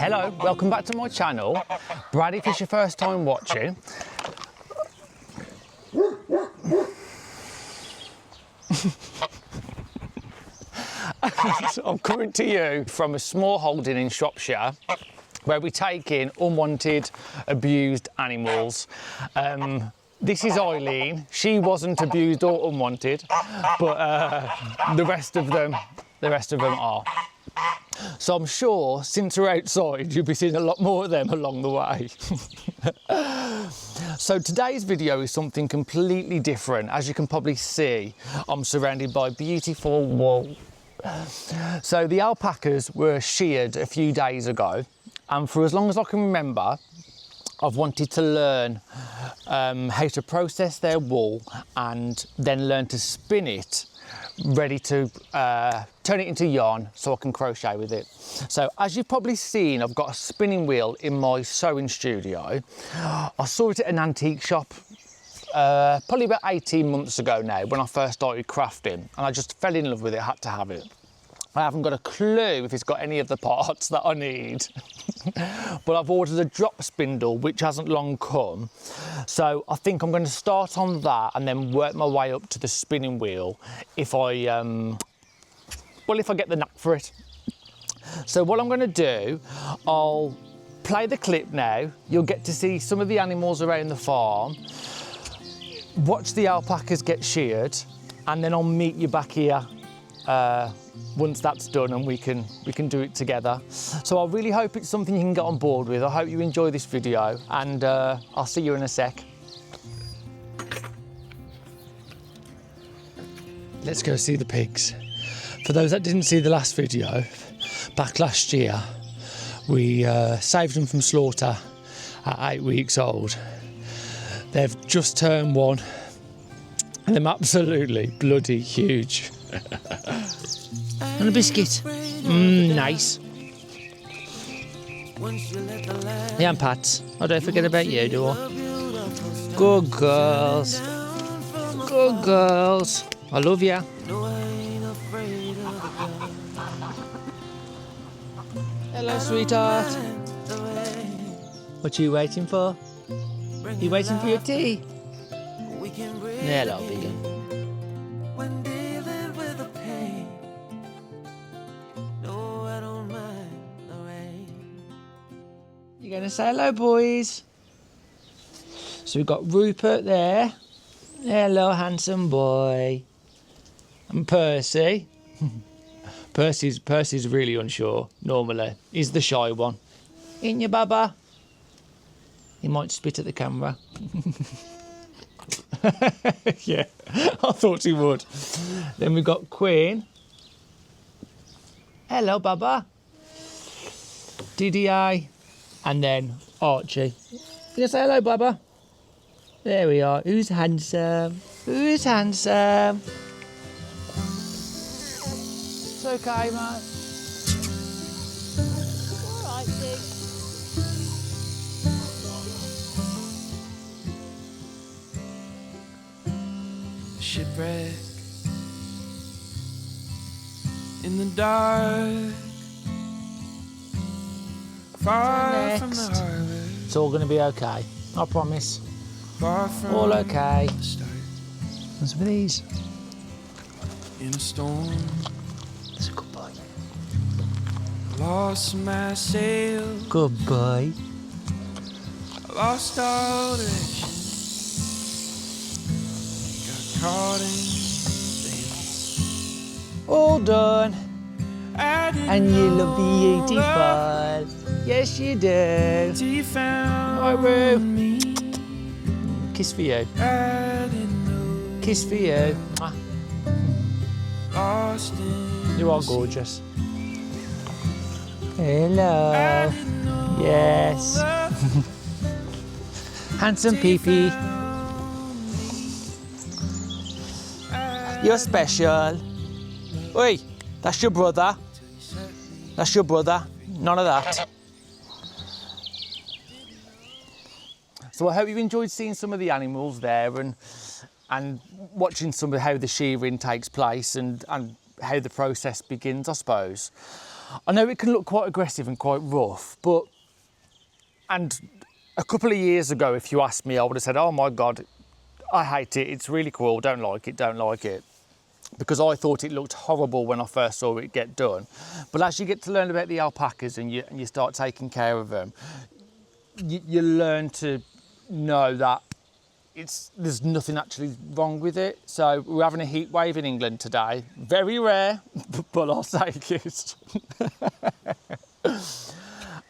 Hello, welcome back to my channel. Brad, if it's your first time watching, I'm coming to you from a small holding in Shropshire where we take in unwanted, abused animals. This is Eileen. She wasn't abused or unwanted, but the rest of them are. So I'm sure since we're outside, you'll be seeing a lot more of them along the way. So today's video is something completely different. As you can probably see, I'm surrounded by beautiful wool. So the alpacas were sheared a few days ago, and for as long as I can remember, I've wanted to learn how to process their wool and then learn to spin it, ready to turn it into yarn so I can crochet with it. So as you've probably seen, I've got a spinning wheel in my sewing studio. I saw it at an antique shop probably about 18 months ago now, when I first started crafting, and I just fell in love with it, had to have it. I haven't got a clue if it's got any of the parts that I need. But I've ordered a drop spindle, which hasn't long come. So I think I'm going to start on that and then work my way up to the spinning wheel if I get the knack for it. So what I'm going to do, I'll play the clip now. You'll get to see some of the animals around the farm. Watch the alpacas get sheared, and then I'll meet you back here once that's done, and we can do it together. So I really hope it's something you can get on board with. I hope you enjoy this video, and I'll see you in a sec. Let's go see the pigs. For those that didn't see the last video, back last year, we saved them from slaughter at 8 weeks old. They've just turned 1, and they're absolutely bloody huge. And a biscuit. Nice. Yeah, and Pats. I don't forget about you, do I? Good girls. Good girls. I love you. Hello, sweetheart. What are you waiting for? You waiting for your tea? Hello, big one. You're going to say hello, boys. So we've got Rupert there. Hello, handsome boy. And Percy. Percy's really unsure, normally. He's the shy one. Ain't you, Baba? He might spit at the camera. Yeah, I thought he would. Then we've got Queen. Hello, Baba. DDI. And then Archie. You say hello, Baba? There we are. Who's handsome? Who's handsome? It's okay, mate. All right, Dick. Shipwreck in the dark, far from the harbor. It's all going to be okay, I promise. Far from all okay. the start. And some of these. In a storm, That's a good boy. lost my sail. Good boy. I lost all direction. Got caught in the All done. And you look beautiful. beautiful. Yes, you do. Till you found Hi, Roo. me. Kiss for you. I didn't know. Kiss for you. Mwah. Lost in You are the sea. gorgeous. Hello. I didn't know Yes. love Handsome till you Pee-Pee. found me. You're special. Oi, that's your brother. That's your brother. None of that. So I hope you enjoyed seeing some of the animals there and watching some of how the shearing takes place and how the process begins, I suppose. I know it can look quite aggressive and quite rough, and a couple of years ago, if you asked me, I would have said, oh my God, I hate it, it's really cool, don't like it. Because I thought it looked horrible when I first saw it get done. But as you get to learn about the alpacas and you start taking care of them, you learn to know that there's nothing actually wrong with it. So we're having a heat wave in England today. Very rare, but I'll take it.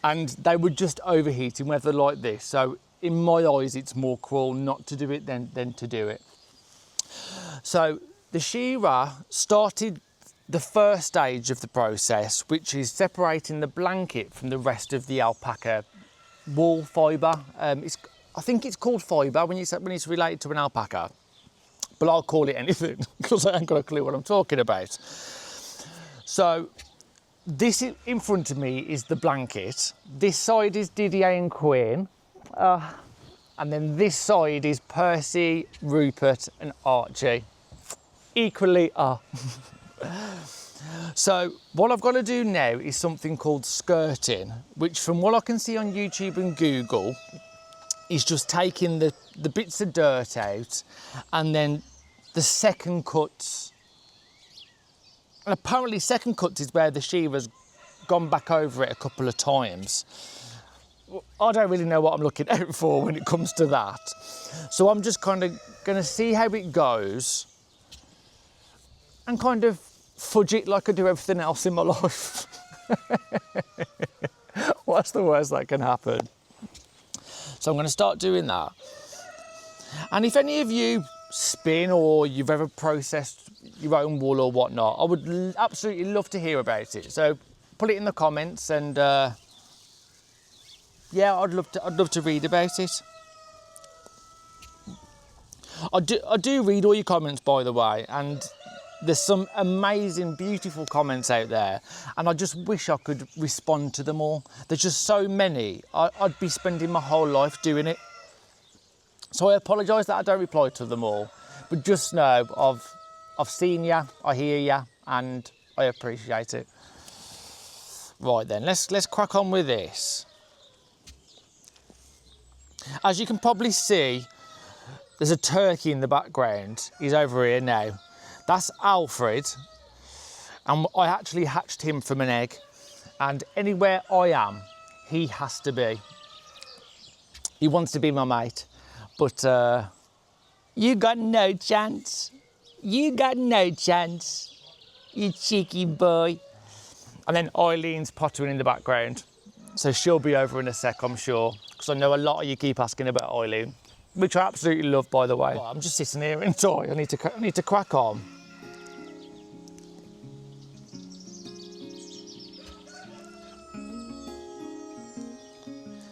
And they were just overheating weather like this. So in my eyes, it's more cruel not to do it than to do it. So the shearer started the first stage of the process, which is separating the blanket from the rest of the alpaca wool fibre. I think it's called fibre when it's related to an alpaca, but I'll call it anything because I ain't got a clue what I'm talking about. So this in front of me is the blanket. This side is Didier and Queen. And then this side is Percy, Rupert and Archie. Equally So what I've got to do now is something called skirting, which from what I can see on YouTube and Google is just taking the bits of dirt out and then the second cuts. And apparently second cuts is where the shearer's gone back over it a couple of times. I don't really know what I'm looking out for when it comes to that. So I'm just kind of going to see how it goes and kind of fudge it like I do everything else in my life. What's the worst that can happen? So I'm going to start doing that. And if any of you spin or you've ever processed your own wool or whatnot, I would absolutely love to hear about it. So put it in the comments and yeah, I'd love to read about it. I do read all your comments, by the way, and there's some amazing, beautiful comments out there, and I just wish I could respond to them all. There's just so many. I'd be spending my whole life doing it. So I apologise that I don't reply to them all, but just know I've seen ya, I hear ya, and I appreciate it. Right then, let's crack on with this. As you can probably see, there's a turkey in the background. He's over here now. That's Alfred, and I actually hatched him from an egg, and anywhere I am, he has to be. He wants to be my mate, but you got no chance. You got no chance, you cheeky boy. And then Eileen's pottering in the background, so she'll be over in a sec, I'm sure, because I know a lot of you keep asking about Eileen, which I absolutely love, by the way. I'm just sitting here in toy. I need to crack on.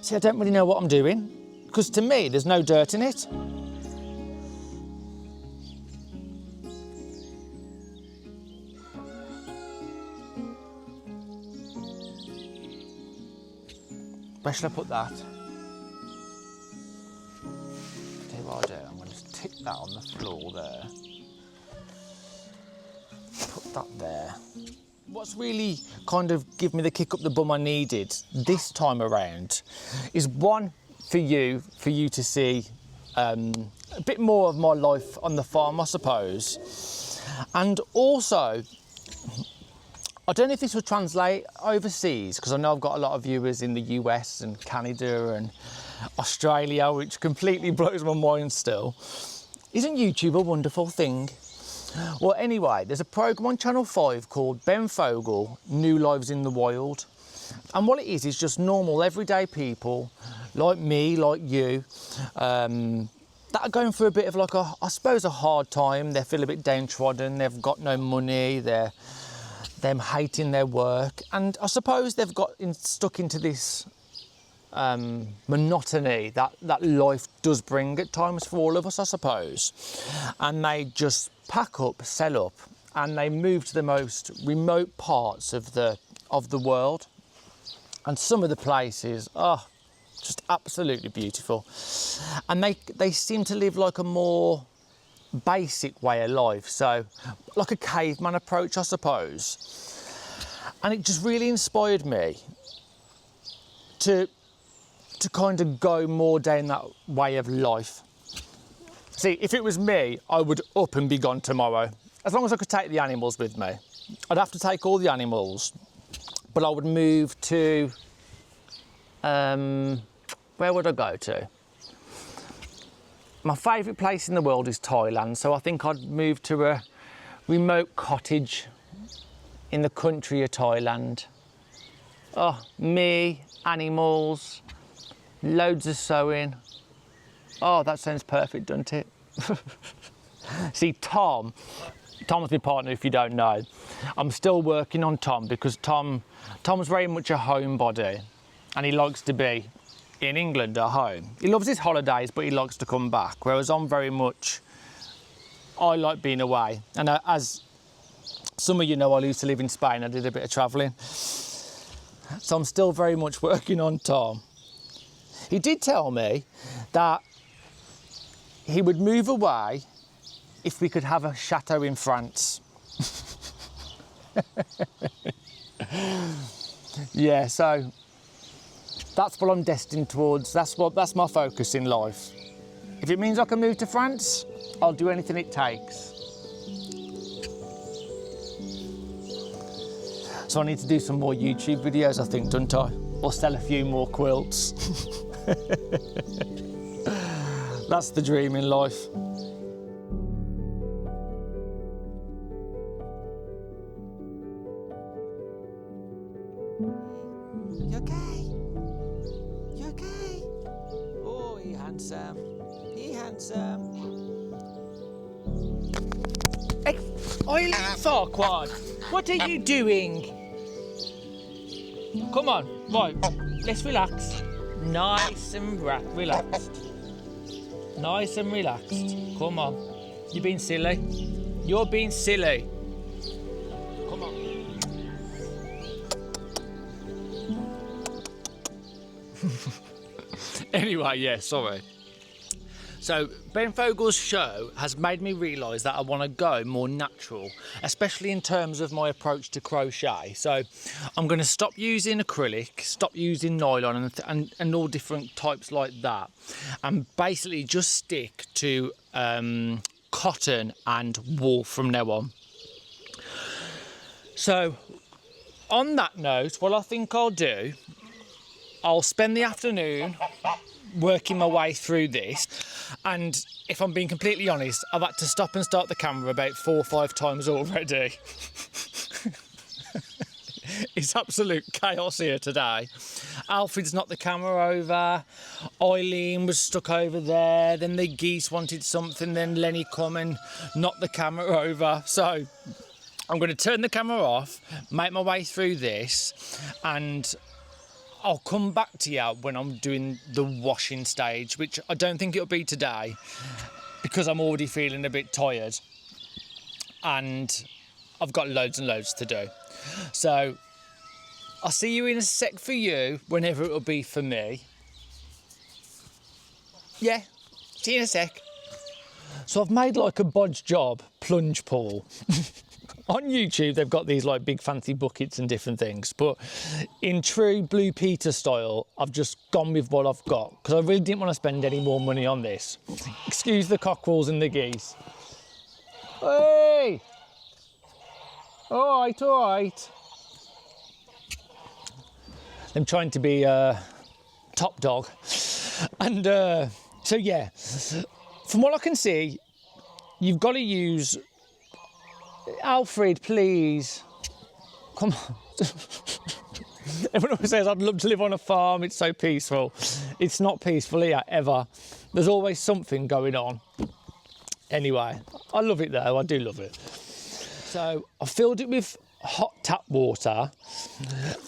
See, I don't really know what I'm doing, because to me, there's no dirt in it. Where should I put that? Tell you what I'll do, I'm going to just tick that on the floor there. Put that there. What's really kind of given me the kick up the bum I needed this time around is one, for you to see a bit more of my life on the farm, I suppose. And also, I don't know if this will translate overseas, because I know I've got a lot of viewers in the US and Canada and Australia, which completely blows my mind still. Isn't YouTube a wonderful thing? Well, anyway, there's a programme on Channel 5 called Ben Fogle, New Lives in the Wild. And what it is just normal, everyday people, like me, like you, that are going through a bit of like I suppose a hard time. They feel a bit downtrodden, they've got no money, they're them hating their work. And I suppose they've got stuck into this monotony that life does bring at times for all of us, I suppose. And they just pack up, sell up, and they move to the most remote parts of the world. And some of the places are just absolutely beautiful. And they seem to live like a more basic way of life, so like a caveman approach, I suppose. And it just really inspired me to kind of go more down that way of life. See, if it was me, I would up and be gone tomorrow. As long as I could take the animals with me. I'd have to take all the animals, but I would move to, where would I go to? My favourite place in the world is Thailand, so I think I'd move to a remote cottage in the country of Thailand. Oh, me, animals, loads of sewing. Oh, that sounds perfect, doesn't it? See, Tom's my partner, if you don't know. I'm still working on Tom because Tom's very much a homebody and he likes to be in England at home. He loves his holidays, but he likes to come back, whereas I'm very much, I like being away. And as some of you know, I used to live in Spain. I did a bit of travelling. So I'm still very much working on Tom. He did tell me that he would move away if we could have a chateau in France. Yeah, so that's what I'm destined towards. That's my focus in life. If it means I can move to France, I'll do anything it takes. So I need to do some more YouTube videos, I think, don't I? Or sell a few more quilts. That's the dream in life. You okay? You okay? Oh, he handsome. He handsome. Hey, Eileen Farquhar, what are you doing? Come on, right, let's relax. Nice and relaxed. Nice and relaxed. Come on. You're being silly. You're being silly. Come on. Anyway, yeah, sorry. So Ben Fogle's show has made me realise that I want to go more natural, especially in terms of my approach to crochet. So I'm going to stop using acrylic, stop using nylon and all different types like that, and basically just stick to cotton and wool from now on. So on that note, what I think I'll do, I'll spend the afternoon working my way through this, and if I'm being completely honest, I've had to stop and start the camera about 4 or 5 times already. It's absolute chaos here today. Alfred's knocked the camera over, Eileen was stuck over there, then the geese wanted something, then Lenny come and knocked the camera over. So I'm going to turn the camera off, make my way through this, and I'll come back to you when I'm doing the washing stage, which I don't think it'll be today because I'm already feeling a bit tired and I've got loads and loads to do. So I'll see you in a sec for you, whenever it'll be for me. Yeah, see you in a sec. So I've made like a bodge job plunge pool. On YouTube, they've got these like big fancy buckets and different things, but in true Blue Peter style, I've just gone with what I've got because I really didn't want to spend any more money on this. Excuse the cockerels and the geese. Hey! All right, all right. I'm trying to be top dog. And so yeah, from what I can see, you've got to use... Alfred, please. Come on. Everyone always says, I'd love to live on a farm, it's so peaceful. It's not peaceful here, ever. There's always something going on. Anyway, I love it though, I do love it. So I filled it with hot tap water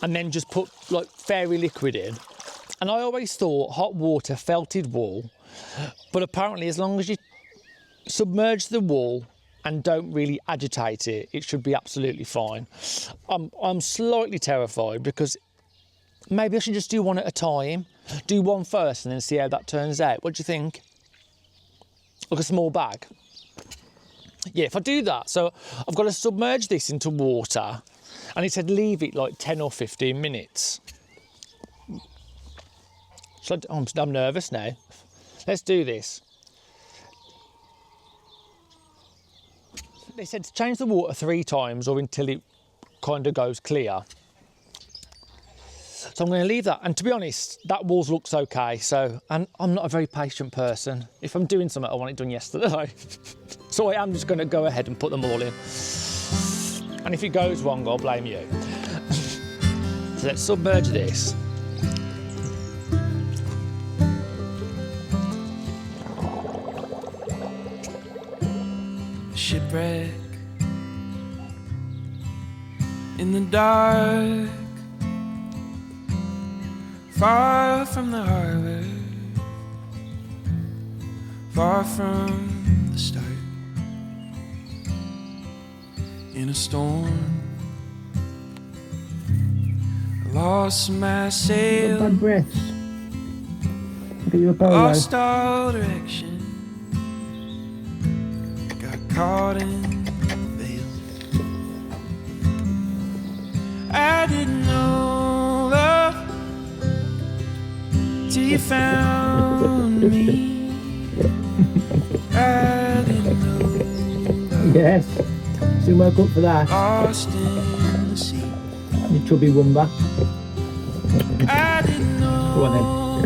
and then just put like fairy liquid in. And I always thought hot water felted wool, but apparently as long as you submerge the wool and don't really agitate it, it should be absolutely fine. I'm slightly terrified because maybe I should just do one at a time. Do one first and then see how that turns out. What do you think? Like a small bag. Yeah, if I do that, so I've got to submerge this into water And it said leave it like 10 or 15 minutes. So I'm nervous now. Let's do this. They said to change the water 3 times or until it kind of goes clear. So I'm going to leave that. And to be honest, that wall looks okay. So, and I'm not a very patient person. If I'm doing something, I want it done yesterday. So I am just going to go ahead and put them all in. And if it goes wrong, I'll blame you. So let's submerge this. Shipwreck in the dark, far from the harbor, far from the start. In a storm, I lost my sail, Bad breaths. Look at your polo. lost all direction, got caught in the veil. I didn't know love till you found me. I didn't know love. Yes. Soon woke up for that. Lost in the sea. You chubby wumba. I didn't know Go on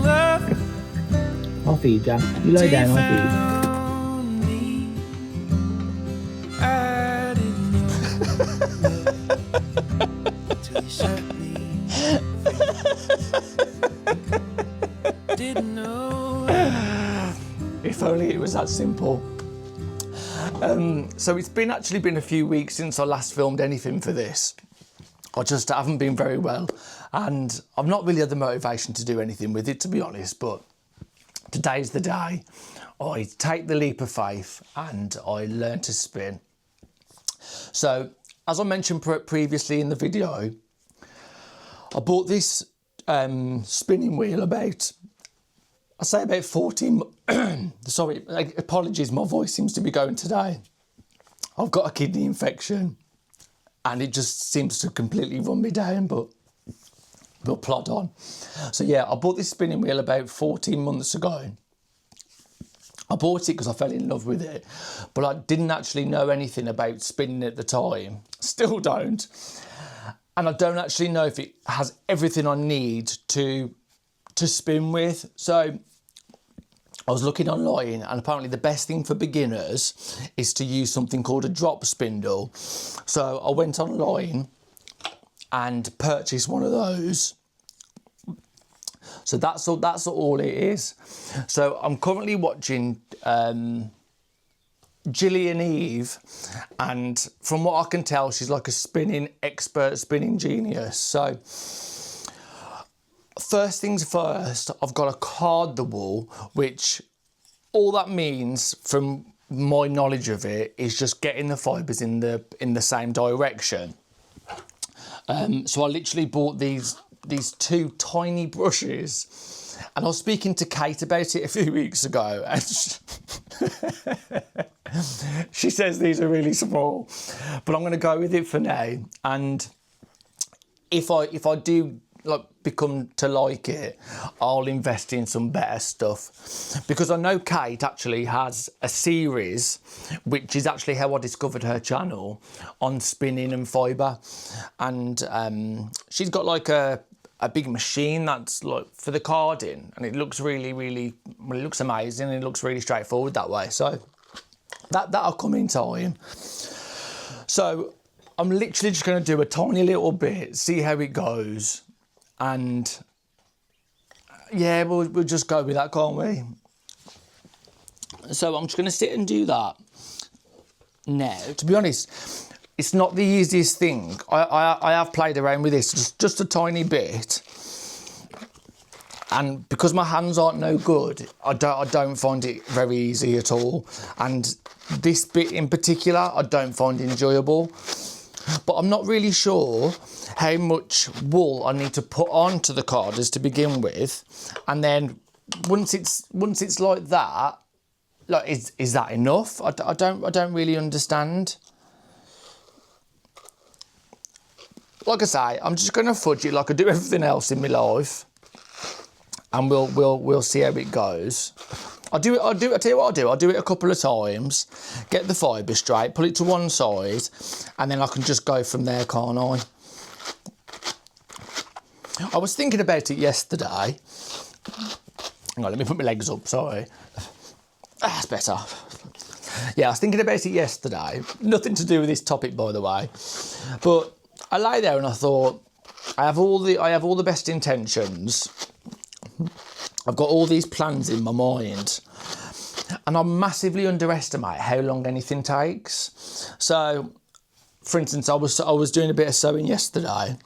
love I'll feed you. You lie down, I'll feed. found me. I didn't know love till you set me free. Didn't know love. If only it was that simple. So it's actually been a few weeks since I last filmed anything for this. I just haven't been very well and I've not really had the motivation to do anything with it, to be honest, but today's the day. I take the leap of faith and I learn to spin. So as I mentioned previously in the video, I bought this spinning wheel about 14, sorry, apologies, my voice seems to be going today. I've got a kidney infection and it just seems to completely run me down, but we'll plod on. So yeah, I bought this spinning wheel about 14 months ago. I bought it because I fell in love with it, but I didn't actually know anything about spinning at the time. Still don't. And I don't actually know if it has everything I need to spin with. So I was looking online and apparently the best thing for beginners is to use something called a drop spindle. So I went online and purchased one of those. So that's all it is. So I'm currently watching Gillian Eve, and from what I can tell, she's like a spinning expert, spinning genius. So first things first, I've got to card the wool, which all that means from my knowledge of it is just getting the fibres in the same direction. So I literally bought these 2 tiny brushes, and I was speaking to Kate about it a few weeks ago, and she says these are really small, but I'm going to go with it for now. And if I do become to like it, I'll invest in some better stuff, because I know Kate actually has a series, which is actually how I discovered her channel, on spinning and fibre, and she's got like a big machine that's like for the carding, and it looks really well, it looks amazing, and it looks really straightforward that way. So that'll come in time. So I'm literally just going to do a tiny little bit, see how it goes. And yeah, we'll just go with that, can't we? So I'm just going to sit and do that now. To be honest, it's not the easiest thing. I have played around with this just a tiny bit, and because my hands aren't no good, I don't find it very easy at all. And this bit in particular, I don't find enjoyable. But I'm not really sure how much wool I need to put onto the carders to begin with, and then once it's like that, like is that enough? I don't really understand. like I say, I'm just going to fudge it like I do everything else in my life, and we'll see how it goes. I tell you what I'll do. I'll do it a couple of times, get the fibre straight, pull it to one side, and then I can just go from there, can't I? I was thinking about it yesterday. Hang on, let me put my legs up, sorry. That's better. Yeah, I was thinking about it yesterday. Nothing to do with this topic, by the way. But I lay there and I thought, I have all the best intentions. I've got all these plans in my mind, and I massively underestimate how long anything takes. So, for instance, I was doing a bit of sewing yesterday,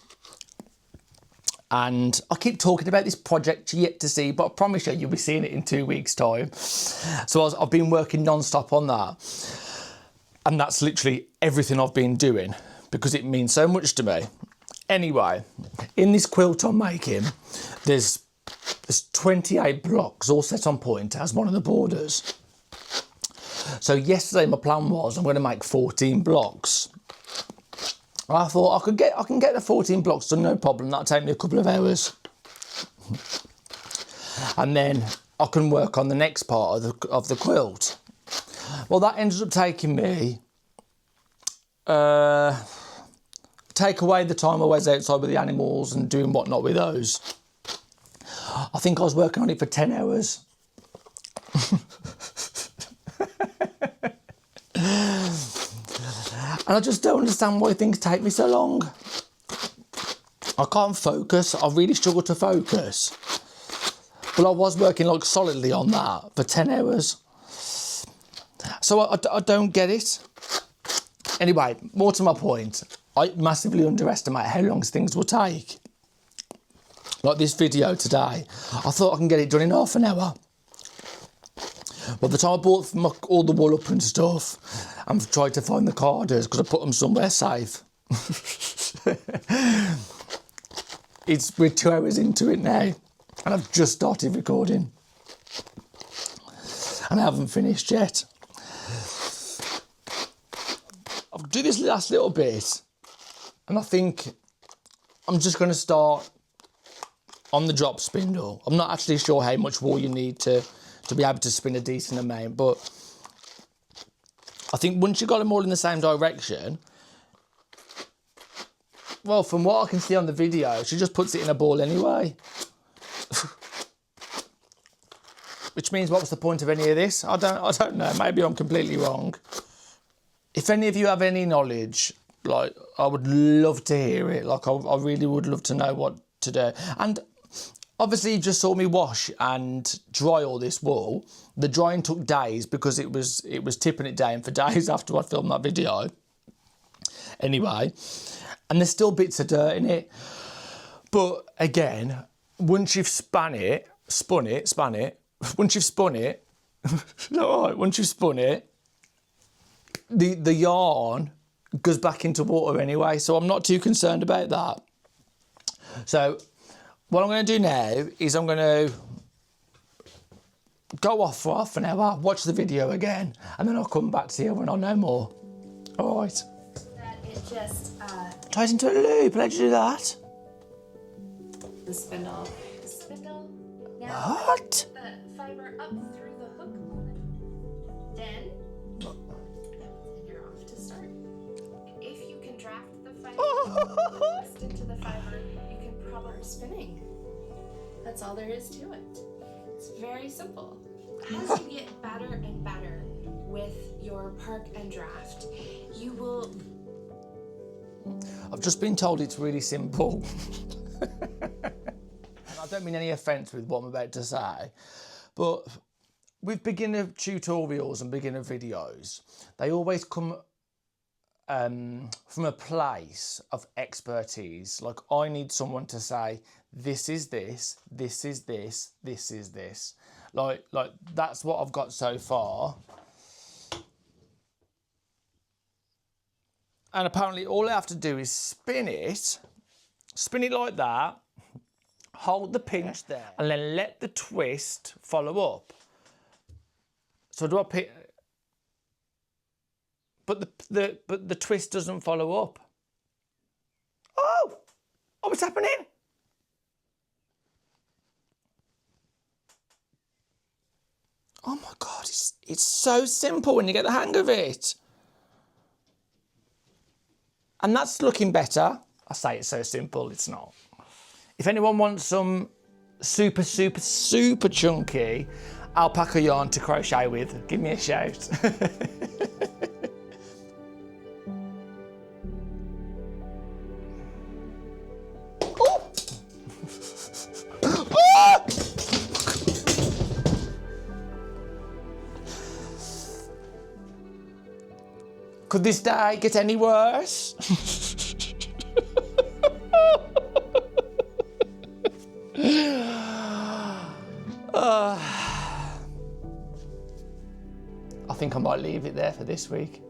and I keep talking about this project yet to see, but I promise you'll be seeing it in 2 weeks' time. So I've been working non-stop on that, and that's literally everything I've been doing because it means so much to me. Anyway, in this quilt I'm making, there's 28 blocks all set on point as one of the borders. So yesterday my plan was I'm going to make 14 blocks. I thought I can get the 14 blocks done, no problem. That'll take me a couple of hours, and then I can work on the next part of the quilt. Well, that ended up taking me. Take away the time I was outside with the animals and doing whatnot with those. I think I was working on it for 10 hours. And I just don't understand why things take me so long. I can't focus. I really struggle to focus. But I was working like solidly on that for 10 hours. So I don't get it. Anyway, more to my point. I massively underestimate how long things will take. Like this video today, I thought I can get it done in half an hour. By the time I bought all the wool up and stuff, I've tried to find the carders because I put them somewhere safe. We're 2 hours into it now, and I've just started recording. And I haven't finished yet. I'll do this last little bit, and I think I'm just going to start on the drop spindle. I'm not actually sure how much wool you need to be able to spin a decent amount, but I think once you've got them all in the same direction, well, from what I can see on the video, she just puts it in a ball anyway. Which means, what was the point of any of this? I don't know. Maybe I'm completely wrong. If any of you have any knowledge, like, I would love to hear it. Like, I really would love to know what to do. And obviously, you just saw me wash and dry all this wool. The drying took days because it was tipping it down for days after I filmed that video. Anyway, and there's still bits of dirt in it. But again, once you've spun it, once you've spun it, once you've spun it, the yarn goes back into water anyway, so I'm not too concerned about that. So what I'm going to do now is I'm going to go off for half an hour, watch the video again, and then I'll come back to you when I know more. All right. That it just Ties into a loop. How'd you do that? the spindle. The spindle. Now What? the fiber up through the hook. Then you're off to start. If you can draft the fiber, twist into the fiber, you can proper spinning. That's all there is to it. It's very simple. As you get better and better with your park and draft, you will. I've just been told it's really simple. And I don't mean any offence with what I'm about to say, but with beginner tutorials and beginner videos, they always come from a place of expertise. Like, I need someone to say, this is this, this is this, this is this. Like that's what I've got so far. And apparently all I have to do is spin it like that, hold the pinch there, and then let the twist follow up. So do I pick? But the twist doesn't follow up. Oh, what's happening? Oh my God, it's so simple when you get the hang of it. And that's looking better. I say it's so simple, it's not. If anyone wants some super, super, super chunky alpaca yarn to crochet with, give me a shout. Could this day get any worse? I think I might leave it there for this week.